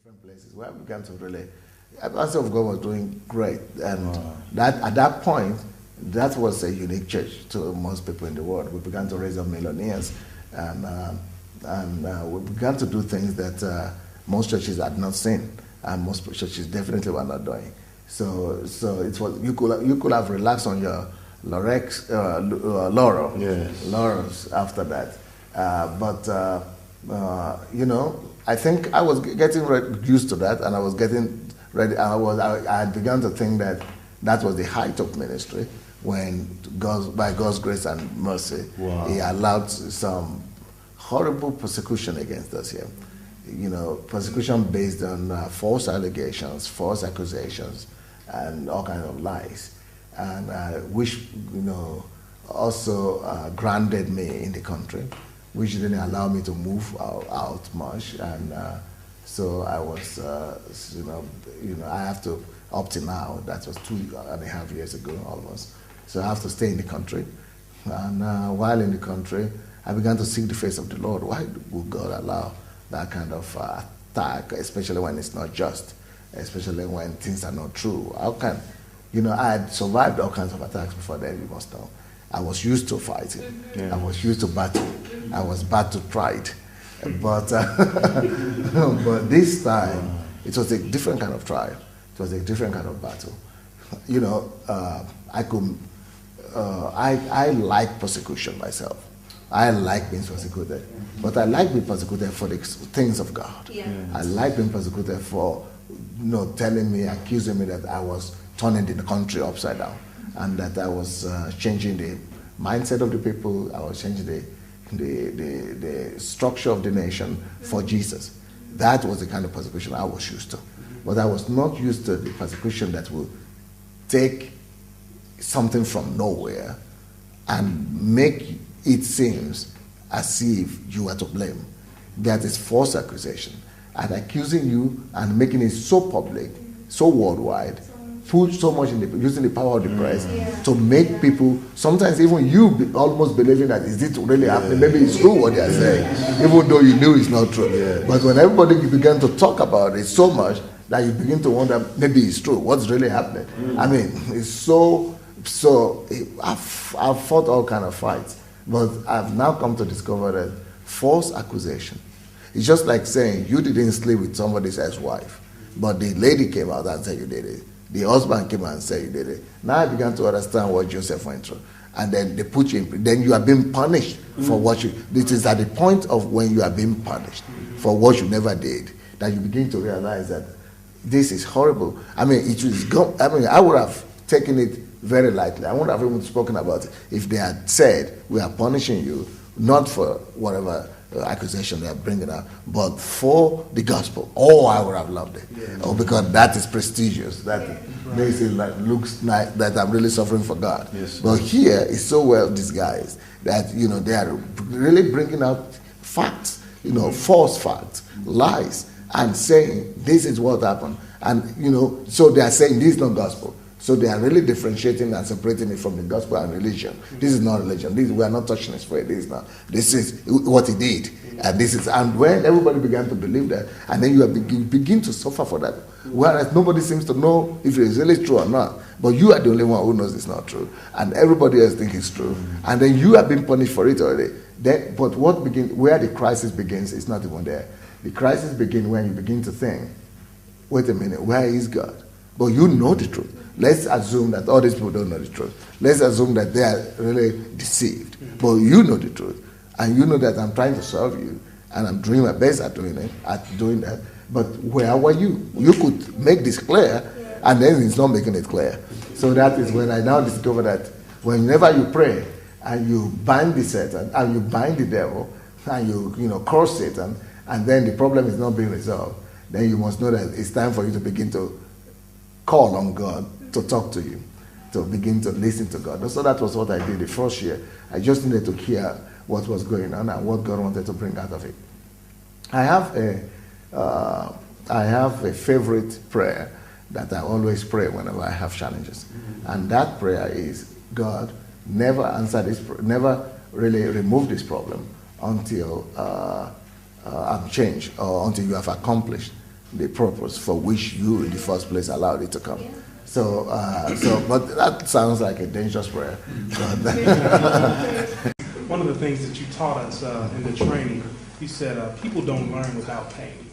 different places where I began to really, Pastor of God was doing great. And that at that point, that was a unique church to most people in the world. We began to raise up millionaires, and we began to do things that most churches had not seen, and most churches definitely were not doing. So it was you could have relaxed on your laurels after that, I think I was getting used to that, and I was getting ready. I had begun to think that was the height of ministry when by God's grace and mercy, He allowed some horrible persecution against us here. Persecution based on false allegations, false accusations, and all kinds of lies, and which also grounded me in the country, which didn't allow me to move out much, and so I was, I have to, up to now, that was 2.5 years ago almost, so I have to stay in the country, and while in the country, I began to seek the face of the Lord. Why would God allow that kind of attack, especially when it's not just, especially when things are not true? How can, I had survived all kinds of attacks before then, you must know. I was used to fighting. Yeah. I was used to battle. I was battle pride. But this time, it was a different kind of trial. It was a different kind of battle. I like persecution myself. I like being persecuted. But I like being persecuted for the things of God. Yeah. I like being persecuted for, telling me, accusing me that I was turning the country upside down, and that I was changing the mindset of the people. I was changing the structure of the nation for Jesus. That was the kind of persecution I was used to. But I was not used to the persecution that will take something from nowhere and make it seem as if you are to blame. That is false accusation. And accusing you and making it so public, so worldwide, put so much using the power of the press to make people, sometimes even you almost believing that is it really happening? Maybe it's true what they are saying, even though you knew it's not true. But when everybody began to talk about it so much that you begin to wonder, maybe it's true, what's really happening? I mean, it's so I've fought all kind of fights, but I've now come to discover that false accusation, it's just like saying you didn't sleep with somebody's ex-wife, but the lady came out and said you did it. The husband came out and said you did it. Now I began to understand what Joseph went through. And then they put you in, then you are being punished for what you, this is at the point of when you are being punished for what you never did, that you begin to realize that this is horrible. I mean, I would have taken it very lightly. I wouldn't have even spoken about it if they had said, we are punishing you, not for whatever accusation they are bringing up, but for the gospel. I would have loved it. Because that is prestigious. That makes it looks like that I'm really suffering for God. Yes. But here it's so well disguised that they are really bringing out facts, false facts, lies, and saying this is what happened. And so they are saying this is not gospel. So they are really differentiating and separating it from the gospel and religion. This is not religion. We are not touching his faith. This is not. This is what he did. And when everybody began to believe that, and then you begin to suffer for that, whereas nobody seems to know if it is really true or not. But you are the only one who knows it's not true, and everybody else thinks it's true. And then you have been punished for it already. But where the crisis begins is not even there. The crisis begins when you begin to think, wait a minute, where is God? But you know the truth. Let's assume that all these people don't know the truth. Let's assume that they are really deceived. But you know the truth. And you know that I'm trying to serve you. And I'm doing my best at doing that. But where were you? You could make this clear, and then it's not making it clear. So that is when I now discover that whenever you pray, and you bind the Satan, and you bind the devil, and you curse Satan, and then the problem is not being resolved, then you must know that it's time for you to begin to call on God to talk to you, to begin to listen to God. So that was what I did the first year. I just needed to hear what was going on and what God wanted to bring out of it. I have a favorite prayer that I always pray whenever I have challenges. And that prayer is, God, never really remove this problem until I'm changed or until you have accomplished the purpose for which you in the first place allowed it to come. Yeah. So, but that sounds like a dangerous prayer. One of the things that you taught us in the training, you said people don't learn without pain.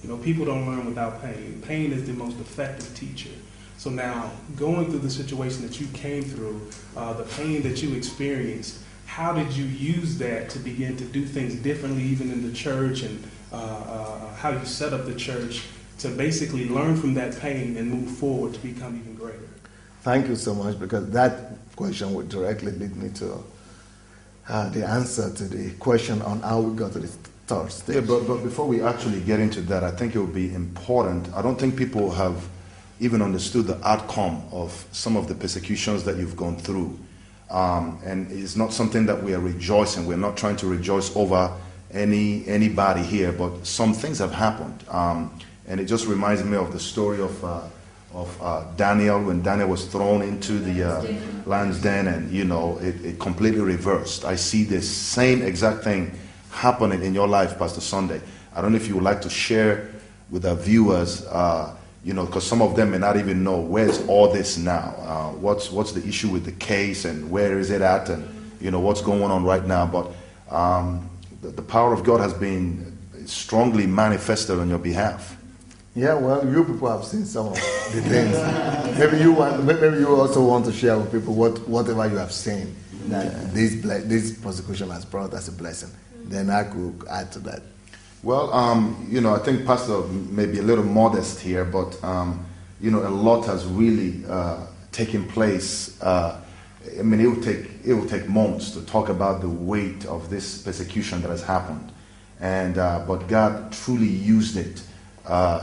You know, people don't learn without pain. Pain is the most effective teacher. So now, going through the situation that you came through, the pain that you experienced, how did you use that to begin to do things differently, even in the church, and how you set up the church to basically learn from that pain and move forward to become even greater? Thank you so much, because that question would directly lead me to the answer to the question on how we got to the third stage. Yeah, but before we actually get into that, I think it would be important. I don't think people have even understood the outcome of some of the persecutions that you've gone through. And it's not something that we are rejoicing. We're not trying to rejoice over anybody here, but some things have happened. And it just reminds me of the story of Daniel, when Daniel was thrown into the lion's den, and it completely reversed. I see this same exact thing happening in your life, Pastor Sunday. I don't know if you would like to share with our viewers, because some of them may not even know where's all this now. What's the issue with the case, and where is it at, and what's going on right now. But the power of God has been strongly manifested on your behalf. Yeah, well, you people have seen some of the things. Maybe you also want to share with people whatever you have seen that this persecution has brought as a blessing. Then I could add to that. Well, I think Pastor may be a little modest here, but a lot has really taken place. It will take months to talk about the weight of this persecution that has happened, but God truly used it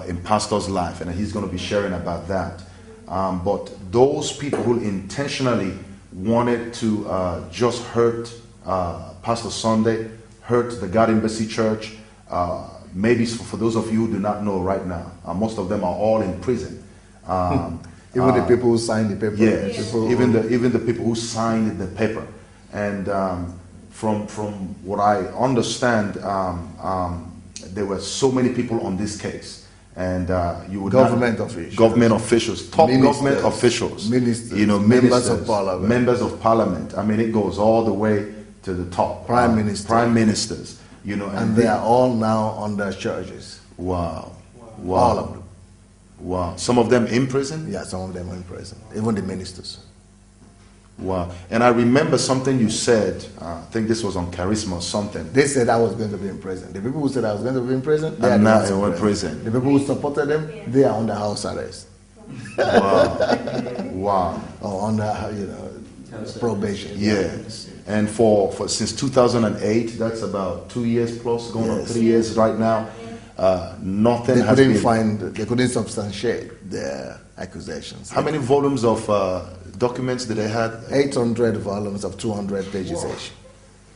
in Pastor's life, and he's going to be sharing about that. But those people who intentionally wanted to just hurt Pastor Sunday, hurt the Godembassy Church, maybe for those of you who do not know right now, most of them are all in prison. Even the people who signed the paper. Yes, even the people who signed the paper. And from what I understand, there were so many people on this case, and you would government officials, top ministers, government officials, ministers, members of parliament. I mean, it goes all the way to the top. Prime ministers. And they are all now under charges. Wow. All of them. Wow. Some of them in prison? Yeah, some of them are in prison. Even the ministers. Wow. And I remember something you said, I think this was on Charisma or something. They said I was going to be in prison. The people who said I was going to be in prison, they are now in prison. The people who supported them, they are under house arrest. Wow. Wow. Or under, probation. Yes. And for since 2008, that's about 2 years plus, going on 3 years right now. Nothing has been. They couldn't substantiate their accusations. How many volumes of documents did they have? 800 volumes of 200 pages each.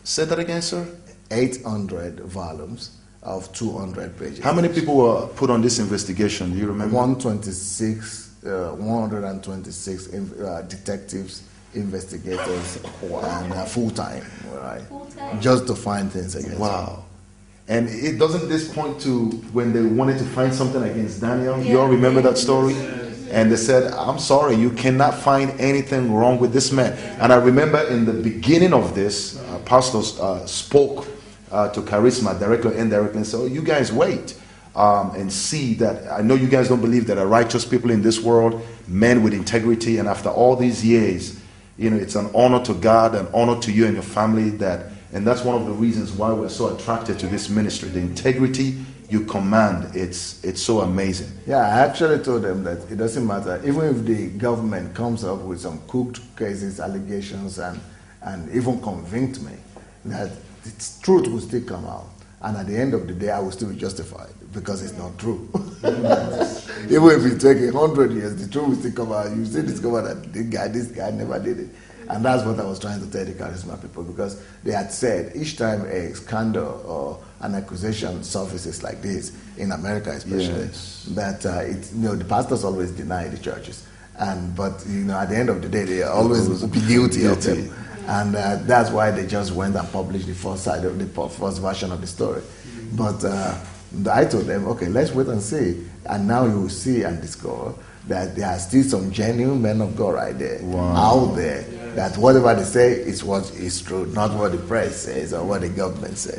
Say that again, sir. 800 volumes of 200 pages. How many people were put on this investigation? Do you remember? 126 detectives, investigators, and full-time, right? Just to find things against him. Wow. And doesn't this point to when they wanted to find something against Daniel? You all remember that story? And they said, I'm sorry, you cannot find anything wrong with this man. And I remember in the beginning of this, pastors spoke to Charisma directly or indirectly and said, you guys wait and see that. I know you guys don't believe there are righteous people in this world, men with integrity. And after all these years, it's an honor to God, an honor to you and your family and that's one of the reasons why we're so attracted to this ministry. The integrity you command, it's so amazing. Yeah, I actually told them that it doesn't matter. Even if the government comes up with some cooked cases, allegations, and even convict me, that the truth will still come out. And at the end of the day, I will still be justified because it's not true. Even if it takes 100 years, the truth will still come out. You still discover that this guy never did it. And that's what I was trying to tell the Charisma people, because they had said each time a scandal or an accusation surfaces like this, in America especially, that the pastors always deny the churches. But at the end of the day, they always be guilty of them. And that's why they just went and published the first version of the story. But I told them, okay, let's wait and see. And now you will see and discover that there are still some genuine men of God right there, out there, that whatever they say is what is true, not what the press says or what the government says.